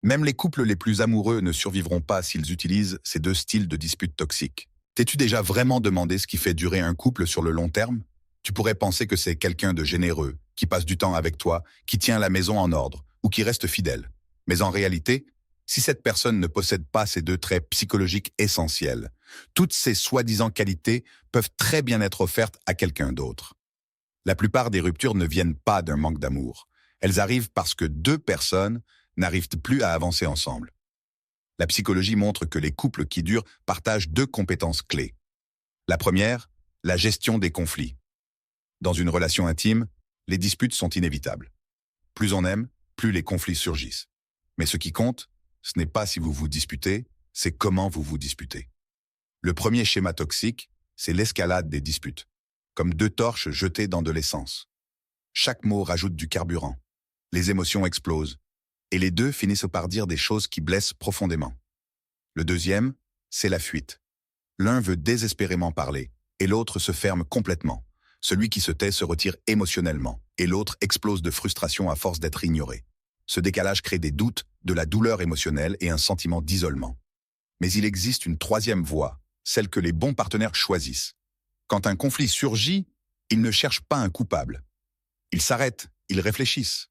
Même les couples les plus amoureux ne survivront pas s'ils utilisent ces deux styles de dispute toxiques. T'es-tu déjà vraiment demandé ce qui fait durer un couple sur le long terme? Tu pourrais penser que c'est quelqu'un de généreux, qui passe du temps avec toi, qui tient la maison en ordre, ou qui reste fidèle. Mais en réalité, si cette personne ne possède pas ces deux traits psychologiques essentiels, toutes ces soi-disant qualités peuvent très bien être offertes à quelqu'un d'autre. La plupart des ruptures ne viennent pas d'un manque d'amour. Elles arrivent parce que deux personnes n'arrivent plus à avancer ensemble. La psychologie montre que les couples qui durent partagent deux compétences clés. La première, la gestion des conflits. Dans une relation intime, les disputes sont inévitables. Plus on aime, plus les conflits surgissent. Mais ce qui compte, ce n'est pas si vous vous disputez, c'est comment vous vous disputez. Le premier schéma toxique, c'est l'escalade des disputes, comme deux torches jetées dans de l'essence. Chaque mot rajoute du carburant. Les émotions explosent, et les deux finissent par dire des choses qui blessent profondément. Le deuxième, c'est la fuite. L'un veut désespérément parler, et l'autre se ferme complètement. Celui qui se tait se retire émotionnellement, et l'autre explose de frustration à force d'être ignoré. Ce décalage crée des doutes, de la douleur émotionnelle et un sentiment d'isolement. Mais il existe une troisième voie, celle que les bons partenaires choisissent. Quand un conflit surgit, ils ne cherchent pas un coupable. Ils s'arrêtent, ils réfléchissent.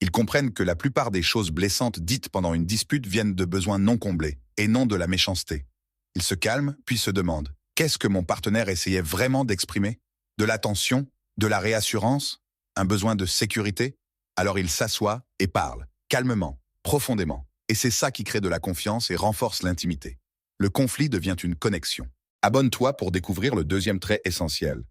Ils comprennent que la plupart des choses blessantes dites pendant une dispute viennent de besoins non comblés, et non de la méchanceté. Ils se calment, puis se demandent « Qu'est-ce que mon partenaire essayait vraiment d'exprimer? De l'attention? De la réassurance? Un besoin de sécurité ?» Alors ils s'assoient et parlent, calmement, profondément. Et c'est ça qui crée de la confiance et renforce l'intimité. Le conflit devient une connexion. Abonne-toi pour découvrir le deuxième trait essentiel.